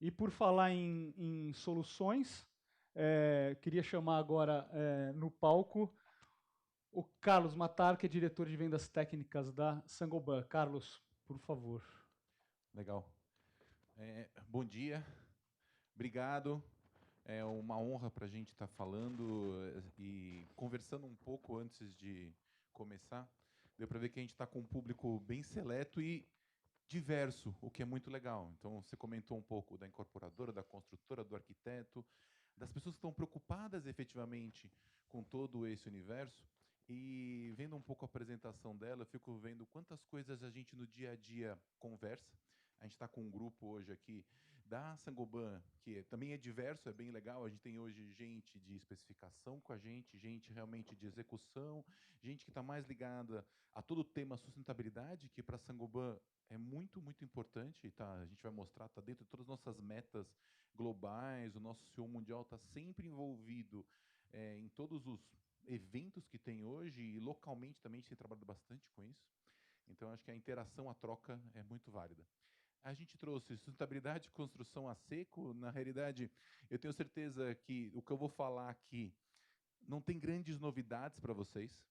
E por falar em soluções, queria chamar agora no palco o Carlos Matar, que é diretor de vendas técnicas da Sangoban. Carlos, por favor. Legal. Bom dia, obrigado. É uma honra para a gente estar falando e conversando um pouco antes de começar. Deu para ver que a gente está com um público bem seleto e diverso, o que é muito legal. Então, você comentou um pouco da incorporadora, da construtora, do arquiteto, das pessoas que estão preocupadas efetivamente com todo esse universo. E vendo um pouco a apresentação dela, eu fico vendo quantas coisas a gente no dia a dia conversa. A gente está com um grupo hoje aqui da Sangoban, que também é diverso, é bem legal. A gente tem hoje gente de especificação com a gente realmente de execução, gente que está mais ligada a todo o tema sustentabilidade, que para a Sangoban é muito, muito importante, tá? A gente vai mostrar, está dentro de todas as nossas metas globais, o nosso CEO mundial está sempre envolvido em todos os eventos que tem hoje, e localmente também a gente tem trabalhado bastante com isso. Então, acho que a interação, a troca é muito válida. A gente trouxe sustentabilidade e construção a seco. Na realidade, eu tenho certeza que o que eu vou falar aqui não tem grandes novidades para vocês,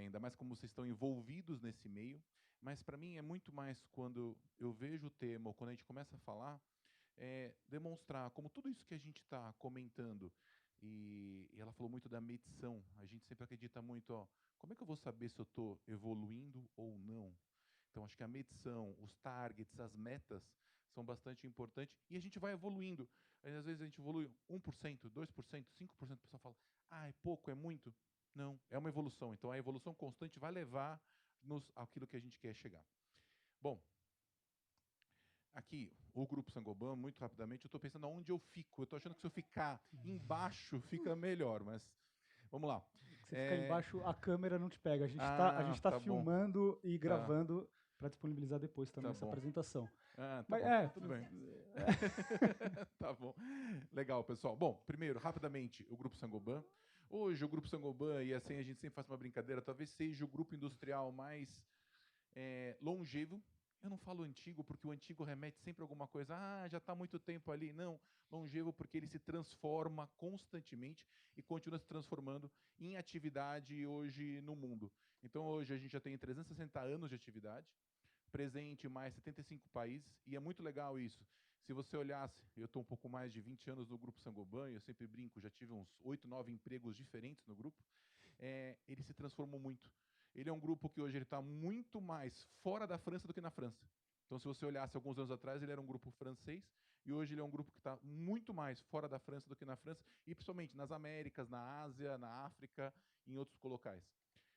ainda mais como vocês estão envolvidos nesse meio, mas para mim é muito mais quando eu vejo o tema, ou quando a gente começa a falar, demonstrar como tudo isso que a gente está comentando, e ela falou muito da medição, a gente sempre acredita muito, ó, como é que eu vou saber se eu estou evoluindo ou não? Então, acho que a medição, os targets, as metas são bastante importantes e a gente vai evoluindo. Aí, às vezes a gente evolui 1%, 2%, 5%, o pessoal fala, ah, é pouco, é muito? Não, é uma evolução. Então, a evolução constante vai levar-nos àquilo que a gente quer chegar. Bom, aqui, o Grupo Sangoban, muito rapidamente, eu estou pensando aonde eu fico. Eu estou achando que se eu ficar embaixo fica melhor, mas vamos lá. Você ficar embaixo, a câmera não te pega. A Ah, gente tá tá bom. filmando e Tá, gravando para disponibilizar depois também tá essa bom. apresentação. Ah, tá Mas bom. Tudo bem. Tá bom. Legal, pessoal. Bom, primeiro, rapidamente, o Grupo Sangoban. Hoje, o Grupo Sangoban, e assim a gente sempre faz uma brincadeira, talvez seja o grupo industrial mais longevo. Eu não falo antigo porque o antigo remete sempre a alguma coisa, já está há muito tempo ali. Não, longevo porque ele se transforma constantemente e continua se transformando em atividade hoje no mundo. Então, hoje a gente já tem 360 anos de atividade, presente em mais 75 países, e é muito legal isso. Se você olhasse, eu estou um pouco mais de 20 anos no Grupo Sangoban, eu sempre brinco, já tive uns 8, 9 empregos diferentes no grupo, ele se transformou muito. Ele é um grupo que hoje está muito mais fora da França do que na França. Então, se você olhasse alguns anos atrás, ele era um grupo francês, e hoje ele é um grupo que está muito mais fora da França do que na França, e principalmente nas Américas, na Ásia, na África, e em outros locais.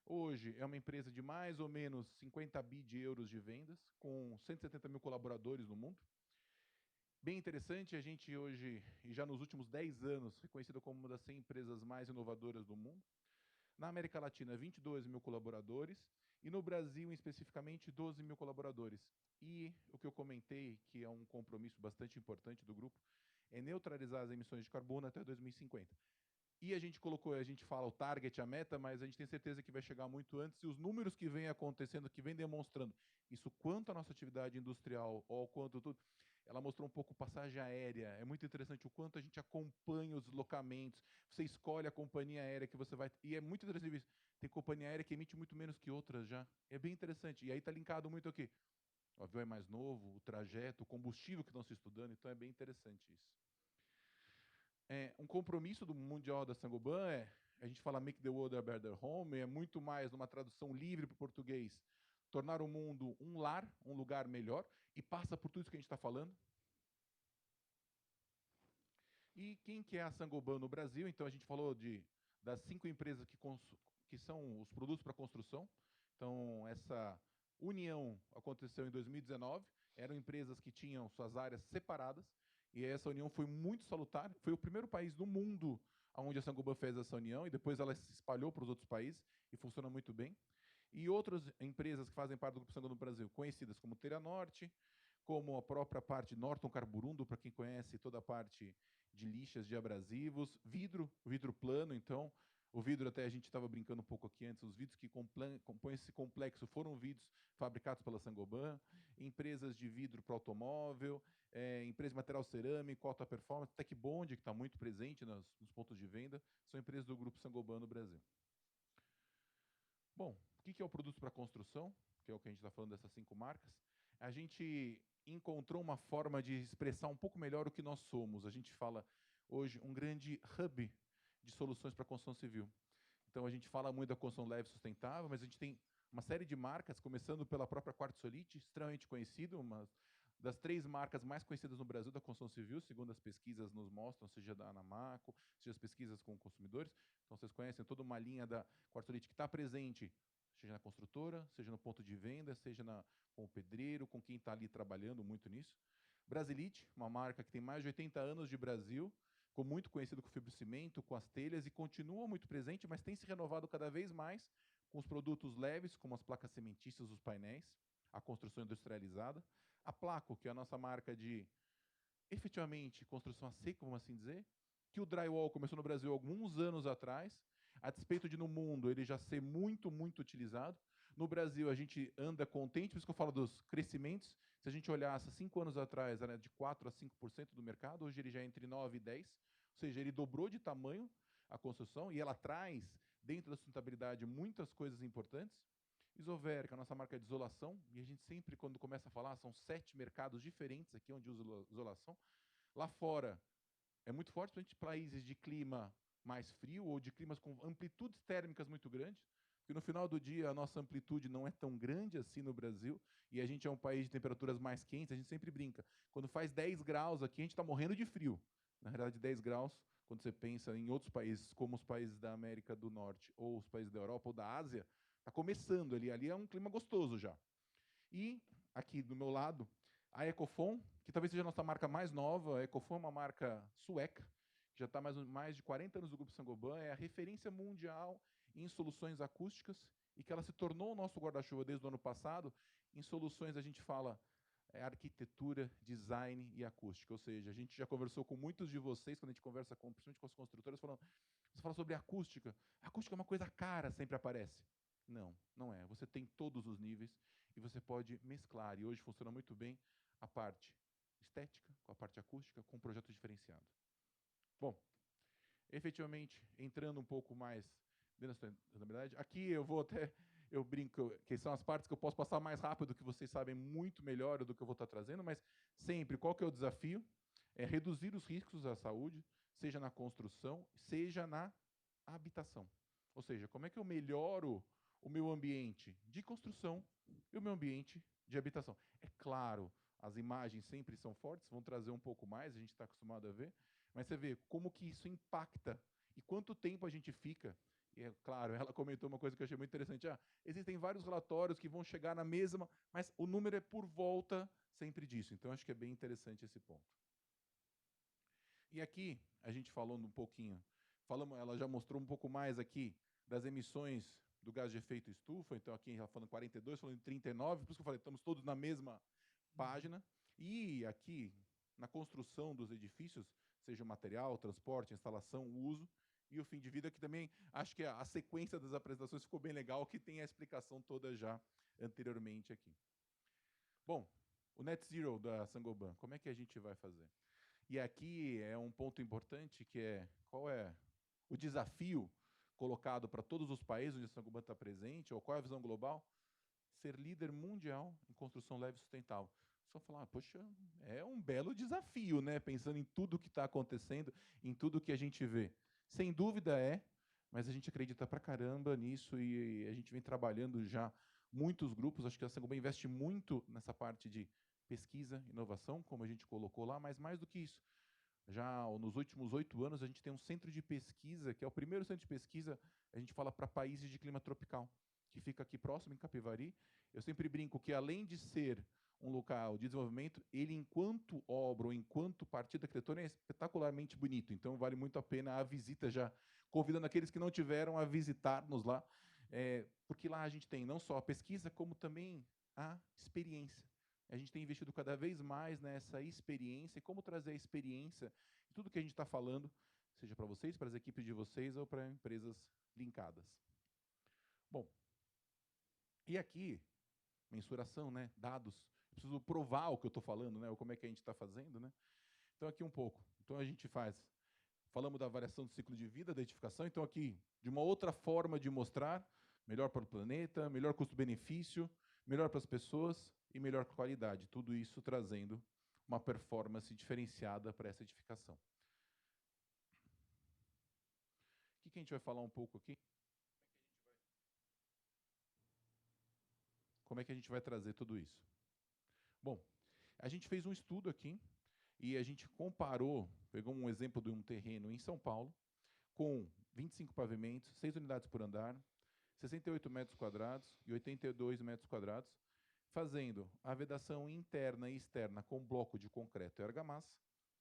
Hoje é uma empresa de mais ou menos 50 bi de euros de vendas, com 170 mil colaboradores no mundo. Bem interessante, a gente hoje, e já nos últimos 10 anos, reconhecida como uma das 100 empresas mais inovadoras do mundo. Na América Latina, 22 mil colaboradores, e no Brasil, especificamente, 12 mil colaboradores. E o que eu comentei, que é um compromisso bastante importante do grupo, é neutralizar as emissões de carbono até 2050. E a gente colocou, a gente fala o target, a meta, mas a gente tem certeza que vai chegar muito antes, e os números que vêm acontecendo, que vêm demonstrando isso quanto a nossa atividade industrial, ou quanto tudo, ela mostrou um pouco passagem aérea. É muito interessante o quanto a gente acompanha os deslocamentos. Você escolhe a companhia aérea que você vai. E é muito interessante isso. Tem companhia aérea que emite muito menos que outras já. É bem interessante. E aí está linkado muito aqui. O avião é mais novo, o trajeto, o combustível que estão se estudando, então é bem interessante isso. Um compromisso do Mundial da Sangoban a gente fala Make the World a Better Home, é muito mais, numa tradução livre para o português, tornar o mundo um lar, um lugar melhor, e passa por tudo isso que a gente está falando. E quem que é a Sangoban no Brasil? Então, a gente falou das 5 empresas que são os produtos para construção. Então, essa união aconteceu em 2019, eram empresas que tinham suas áreas separadas, e essa união foi muito salutar. Foi o primeiro país do mundo onde a Sangoban fez essa união, e depois ela se espalhou para os outros países, e funciona muito bem. E outras empresas que fazem parte do Grupo Sangoban no Brasil, conhecidas como Telha Norte, como a própria parte Norton Carburundo, para quem conhece toda a parte de lixas de abrasivos, vidro plano, então, O vidro, até a gente estava brincando um pouco aqui antes, os vidros que compõem esse complexo foram vidros fabricados pela Saint-Gobain, empresas de vidro para automóvel, empresas de material cerâmico, alta performance, Tech Bond, que está muito presente nos pontos de venda, são empresas do grupo Saint-Gobain no Brasil. Bom, o que é o produto para construção? Que é o que a gente está falando dessas 5 marcas. A gente encontrou uma forma de expressar um pouco melhor o que nós somos. A gente fala hoje um grande hub de soluções para a construção civil. Então, a gente fala muito da construção leve e sustentável, mas a gente tem uma série de marcas, começando pela própria Quartzolite, extremamente conhecida, uma das 3 marcas mais conhecidas no Brasil da construção civil, segundo as pesquisas nos mostram, seja da Anamaco, seja as pesquisas com consumidores. Então, vocês conhecem toda uma linha da Quartzolite que está presente, seja na construtora, seja no ponto de venda, seja com o pedreiro, com quem está ali trabalhando muito nisso. Brasilite, uma marca que tem mais de 80 anos de Brasil, ficou muito conhecido com o fibrocimento, com as telhas, e continua muito presente, mas tem se renovado cada vez mais com os produtos leves, como as placas cementícias, os painéis, a construção industrializada. A Placo, que é a nossa marca de, efetivamente, construção a seco, vamos assim dizer, que o drywall começou no Brasil há alguns anos atrás, a despeito de no mundo ele já ser muito, muito utilizado. No Brasil, a gente anda contente, por isso que eu falo dos crescimentos. Se a gente olhasse 5 anos atrás, era de 4% a 5% do mercado, hoje ele já é entre 9% e 10%, ou seja, ele dobrou de tamanho a construção, e ela traz, dentro da sustentabilidade, muitas coisas importantes. Isover, que é a nossa marca de isolação, e a gente sempre, quando começa a falar, são 7 mercados diferentes aqui onde usa isolação. Lá fora, é muito forte, principalmente países de clima mais frio ou de climas com amplitudes térmicas muito grandes, porque no final do dia a nossa amplitude não é tão grande assim no Brasil, e a gente é um país de temperaturas mais quentes, a gente sempre brinca. Quando faz 10 graus aqui, a gente está morrendo de frio. Na realidade, 10 graus, quando você pensa em outros países, como os países da América do Norte, ou os países da Europa ou da Ásia, está começando ali. Ali é um clima gostoso já. E aqui do meu lado, a Ecofon, que talvez seja a nossa marca mais nova. A Ecofon é uma marca sueca, que já está mais de 40 anos do Grupo Saint-Gobain, é a referência mundial em soluções acústicas, e que ela se tornou o nosso guarda-chuva desde o ano passado. Em soluções, a gente fala arquitetura, design e acústica. Ou seja, a gente já conversou com muitos de vocês, quando a gente conversa principalmente com as construtoras, você fala sobre acústica. A acústica é uma coisa cara, sempre aparece. Não, não é. Você tem todos os níveis e você pode mesclar. E hoje funciona muito bem a parte estética com a parte acústica, com um projeto diferenciado. Bom, efetivamente, entrando um pouco mais dentro da sustentabilidade, aqui eu brinco que são as partes que eu posso passar mais rápido, que vocês sabem muito melhor do que eu vou estar trazendo, mas sempre, qual que é o desafio? É reduzir os riscos à saúde, seja na construção, seja na habitação. Ou seja, como é que eu melhoro o meu ambiente de construção e o meu ambiente de habitação? É claro, as imagens sempre são fortes, vão trazer um pouco mais, a gente está acostumado a ver, mas você vê como que isso impacta e quanto tempo a gente fica. E é claro, ela comentou uma coisa que eu achei muito interessante. Existem vários relatórios que vão chegar na mesma, mas o número é por volta sempre disso. Então, acho que é bem interessante esse ponto. E aqui, a gente falou um pouquinho, ela já mostrou um pouco mais aqui das emissões do gás de efeito estufa. Então, aqui ela falando 42, falando 39, por isso que eu falei, estamos todos na mesma página. E aqui, na construção dos edifícios, seja o material, transporte, instalação, uso, e o fim de vida, que também acho que a sequência das apresentações ficou bem legal, que tem a explicação toda já anteriormente aqui. Bom, o Net Zero da Saint-Gobain, como é que a gente vai fazer? E aqui é um ponto importante, que é qual é o desafio colocado para todos os países onde a Saint-Gobain está presente, ou qual é a visão global? Ser líder mundial em construção leve e sustentável. Só falar, poxa, é um belo desafio, né? Pensando em tudo que está acontecendo, em tudo que a gente vê. Sem dúvida é, mas a gente acredita pra caramba nisso, e a gente vem trabalhando já muitos grupos. Acho que a Saint-Gobain investe muito nessa parte de pesquisa, inovação, como a gente colocou lá, mas mais do que isso. Já nos últimos 8 anos, a gente tem um centro de pesquisa, que é o primeiro centro de pesquisa, a gente fala para países de clima tropical, que fica aqui próximo, em Capivari. Eu sempre brinco que, além de ser um local de desenvolvimento, ele, enquanto obra ou enquanto partida arquitetônica, é espetacularmente bonito. Então, vale muito a pena a visita, já convidando aqueles que não tiveram a visitar-nos lá, porque lá a gente tem não só a pesquisa, como também a experiência. A gente tem investido cada vez mais nessa experiência, e como trazer a experiência, tudo que a gente está falando, seja para vocês, para as equipes de vocês ou para empresas linkadas. Bom, e aqui, mensuração, né, dados. Eu preciso provar o que eu estou falando, né, ou como é que a gente está fazendo, né? Então, aqui um pouco. Então, a gente falamos da variação do ciclo de vida da edificação, então aqui, de uma outra forma de mostrar, melhor para o planeta, melhor custo-benefício, melhor para as pessoas e melhor qualidade. Tudo isso trazendo uma performance diferenciada para essa edificação. O que a gente vai falar um pouco aqui? Como é que a gente vai trazer tudo isso? Bom, a gente fez um estudo aqui e a gente comparou, pegou um exemplo de um terreno em São Paulo, com 25 pavimentos, 6 unidades por andar, 68 metros quadrados e 82 metros quadrados, fazendo a vedação interna e externa com bloco de concreto e argamassa,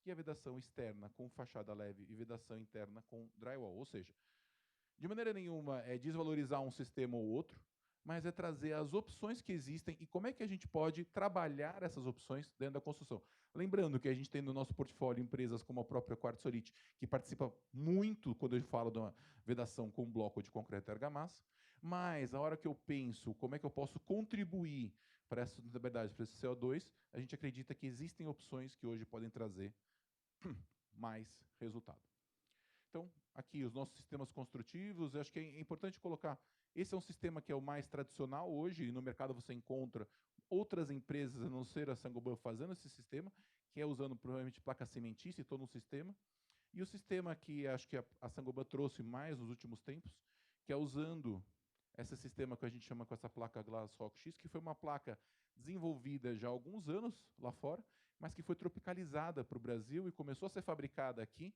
e a vedação externa com fachada leve e vedação interna com drywall. Ou seja, de maneira nenhuma é desvalorizar um sistema ou outro, mas é trazer as opções que existem e como é que a gente pode trabalhar essas opções dentro da construção. Lembrando que a gente tem no nosso portfólio empresas como a própria Quartzolite, que participa muito quando eu falo de uma vedação com bloco de concreto e argamassa, mas a hora que eu penso como é que eu posso contribuir para essa sustentabilidade, para esse CO2, a gente acredita que existem opções que hoje podem trazer mais resultado. Então, aqui os nossos sistemas construtivos, eu acho que é importante colocar, esse é um sistema que é o mais tradicional hoje, e no mercado você encontra outras empresas, a não ser a Saint-Gobain, fazendo esse sistema, que é usando provavelmente placa cimentícia e todo um sistema. E o sistema que acho que a Saint-Gobain trouxe mais nos últimos tempos, que é usando esse sistema que a gente chama com essa placa Glass Rock X, que foi uma placa desenvolvida já há alguns anos lá fora, mas que foi tropicalizada para o Brasil e começou a ser fabricada aqui.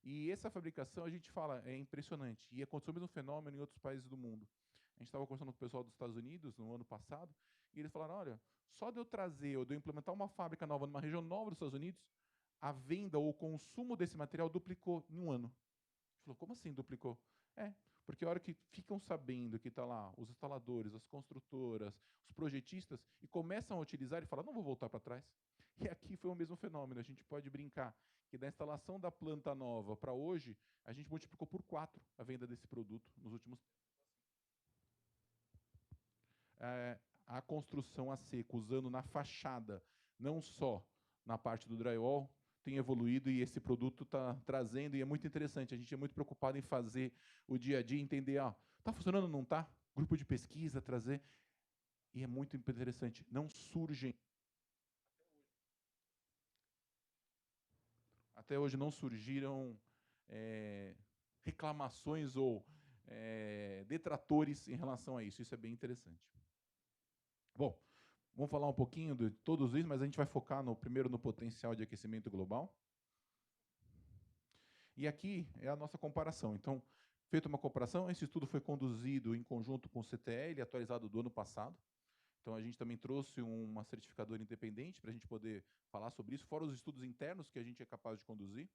E essa fabricação, a gente fala, é impressionante. E aconteceu o mesmo fenômeno em outros países do mundo. A gente estava conversando com o pessoal dos Estados Unidos no ano passado, e eles falaram, olha, só de eu trazer ou de eu implementar uma fábrica nova numa região nova dos Estados Unidos, a venda ou o consumo desse material duplicou em um ano. A gente falou, como assim duplicou? Porque a hora que ficam sabendo que está lá os instaladores, as construtoras, os projetistas, e começam a utilizar e falam, não vou voltar para trás. E aqui foi o mesmo fenômeno. A gente pode brincar que da instalação da planta nova para hoje, a gente multiplicou por 4 a venda desse produto nos últimos tempos. A construção a seco, usando na fachada, não só na parte do drywall, tem evoluído e esse produto está trazendo, e é muito interessante. A gente é muito preocupado em fazer o dia a dia, entender, está funcionando ou não está? Grupo de pesquisa, trazer. E é muito interessante, não surgem. Até hoje não surgiram reclamações ou detratores em relação a isso. Isso é bem interessante. Bom, vamos falar um pouquinho de todos isso, mas a gente vai focar primeiro no potencial de aquecimento global. E aqui é a nossa comparação. Então, feita uma comparação, esse estudo foi conduzido em conjunto com o CTL, atualizado do ano passado. Então, a gente também trouxe uma certificadora independente para a gente poder falar sobre isso, fora os estudos internos que a gente é capaz de conduzir.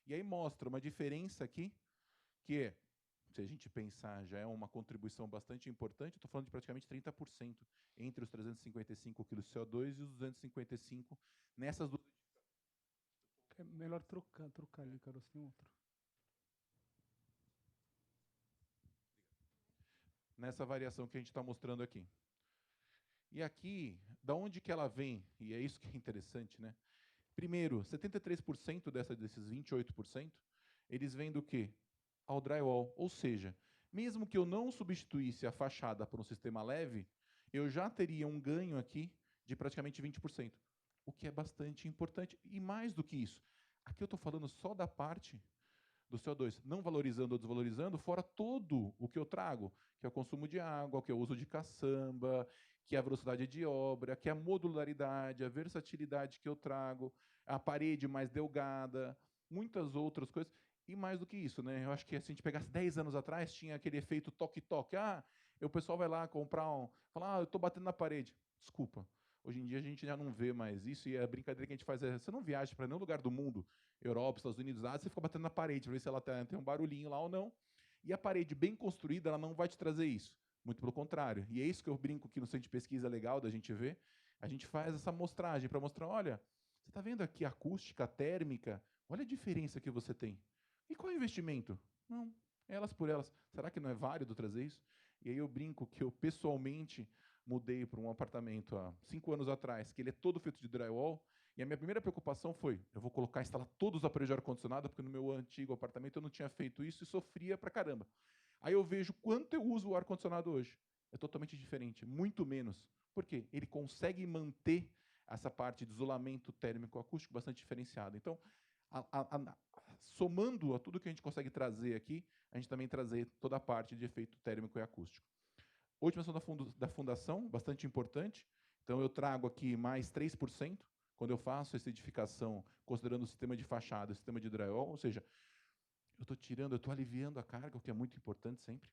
E aí mostra uma diferença aqui, que é, se a gente pensar, já é uma contribuição bastante importante, eu estou falando de praticamente 30% entre os 355 kg de CO2 e os 255 nessas duas. É melhor trocar ali, Carlos, tem outro. Nessa variação que a gente está mostrando aqui. E aqui, da onde que ela vem? E é isso que é interessante, né? Primeiro, 73% desses 28%, eles vêm do quê? Ao drywall. Ou seja, mesmo que eu não substituísse a fachada por um sistema leve, eu já teria um ganho aqui de praticamente 20%, o que é bastante importante. E mais do que isso, aqui eu estou falando só da parte do CO2, não valorizando ou desvalorizando, fora todo o que eu trago, que é o consumo de água, que é o uso de caçamba, que é a velocidade de obra, que é a modularidade, a versatilidade que eu trago, a parede mais delgada, muitas outras coisas. E mais do que isso, né? Eu acho que se a gente pegasse 10 anos atrás, tinha aquele efeito toque-toque. O pessoal vai lá comprar fala, eu estou batendo na parede. Desculpa. Hoje em dia a gente já não vê mais isso, e a brincadeira que a gente faz é, você não viaja para nenhum lugar do mundo, Europa, Estados Unidos, você fica batendo na parede para ver se ela tem um barulhinho lá ou não. E a parede bem construída, ela não vai te trazer isso. Muito pelo contrário. E é isso que eu brinco que no centro de pesquisa legal da gente ver. A gente faz essa amostragem para mostrar, olha, você está vendo aqui a acústica, a térmica, olha a diferença que você tem. E qual é o investimento? Não, elas por elas. Será que não é válido trazer isso? E aí eu brinco que eu pessoalmente mudei para um apartamento há 5 anos atrás, que ele é todo feito de drywall, e a minha primeira preocupação foi, eu vou instalar todos os aparelhos de ar-condicionado, porque no meu antigo apartamento eu não tinha feito isso e sofria pra caramba. Aí eu vejo quanto eu uso o ar-condicionado hoje. É totalmente diferente, muito menos. Por quê? Ele consegue manter essa parte de isolamento térmico acústico bastante diferenciada. Então, somando a tudo que a gente consegue trazer aqui, a gente também trazer toda a parte de efeito térmico e acústico. Otimização da fundação, bastante importante. Então, eu trago aqui mais 3%, quando eu faço essa edificação, considerando o sistema de fachada, o sistema de drywall, ou seja, eu estou aliviando a carga, o que é muito importante sempre.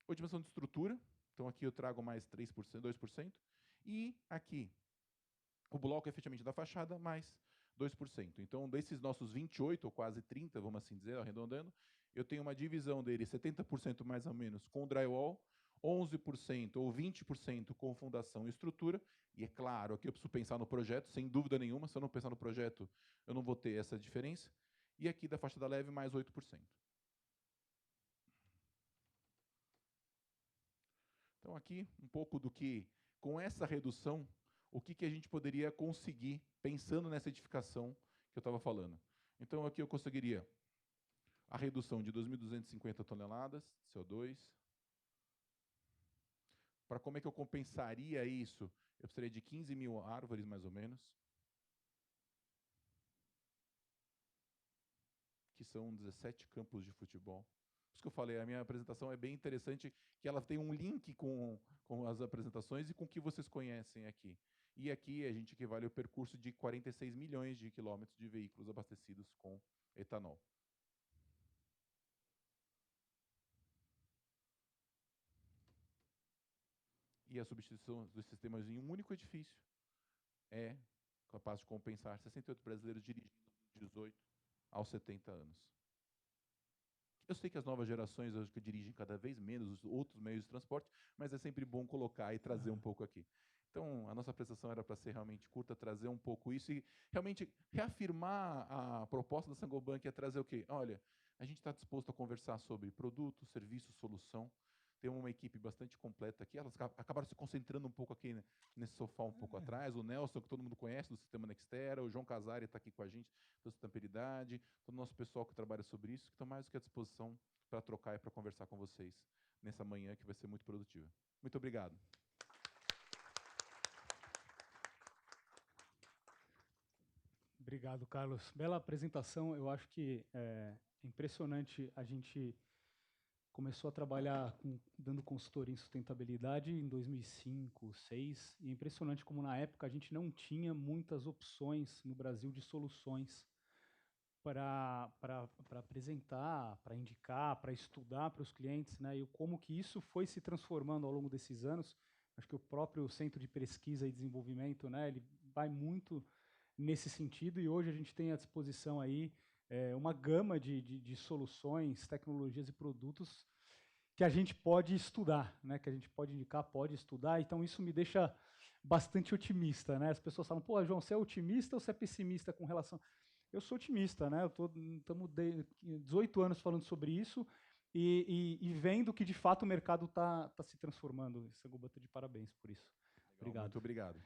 Otimização de estrutura, então aqui eu trago mais 3%, 2%. E aqui, o bloco efetivamente da fachada, mais 2%. Então, desses nossos 28, ou quase 30, vamos assim dizer, arredondando, eu tenho uma divisão dele, 70% mais ou menos com drywall, 11% ou 20% com fundação e estrutura. E é claro, aqui eu preciso pensar no projeto, sem dúvida nenhuma. Se eu não pensar no projeto, eu não vou ter essa diferença. E aqui da fachada leve, mais 8%. Então, aqui, um pouco do que, com essa redução, o que a gente poderia conseguir, pensando nessa edificação que eu estava falando. Então, aqui eu conseguiria a redução de 2.250 toneladas de CO2. Para como é que eu compensaria isso? Eu precisaria de 15 mil árvores, mais ou menos, que são 17 campos de futebol. Por isso que eu falei, a minha apresentação é bem interessante, que ela tem um link com as apresentações e com o que vocês conhecem aqui. E aqui a gente equivale ao percurso de 46 milhões de quilômetros de veículos abastecidos com etanol. E a substituição dos sistemas em um único edifício é capaz de compensar 68 brasileiros dirigindo de 18 aos 70 anos. Eu sei que as novas gerações acho que dirigem cada vez menos os outros meios de transporte, mas é sempre bom colocar e trazer um pouco aqui. Então, a nossa apresentação era para ser realmente curta, trazer um pouco isso e realmente reafirmar a proposta da Saint-Gobain, que é trazer o quê? Olha, a gente está disposto a conversar sobre produto, serviço, solução. Tem uma equipe bastante completa aqui. Elas acabaram se concentrando um pouco aqui, né, nesse sofá um pouco atrás. O Nelson, que todo mundo conhece, do Sistema Nextera. O João Casari está aqui com a gente, da Sustentabilidade. Todo o nosso pessoal que trabalha sobre isso, que estão mais do que à disposição para trocar e para conversar com vocês nessa manhã, que vai ser muito produtiva. Muito obrigado. Obrigado, Carlos. Bela apresentação. Eu acho que é impressionante. A gente começou a trabalhar dando consultoria em sustentabilidade em 2005, 2006, e é impressionante como na época a gente não tinha muitas opções no Brasil de soluções para apresentar, para indicar, para estudar para os clientes, né? E como que isso foi se transformando ao longo desses anos. Acho que o próprio Centro de Pesquisa e Desenvolvimento, né, ele vai muito nesse sentido, e hoje a gente tem à disposição aí uma gama de soluções, tecnologias e produtos que a gente pode estudar, né? Que a gente pode indicar, pode estudar. Então, isso me deixa bastante otimista, né? As pessoas falam, pô, João, você é otimista ou você é pessimista com relação... Eu sou otimista, né? Estamos 18 anos falando sobre isso e vendo que, de fato, o mercado está se transformando. Saint-Gobain está de parabéns por isso. Legal, Obrigado. muito obrigado.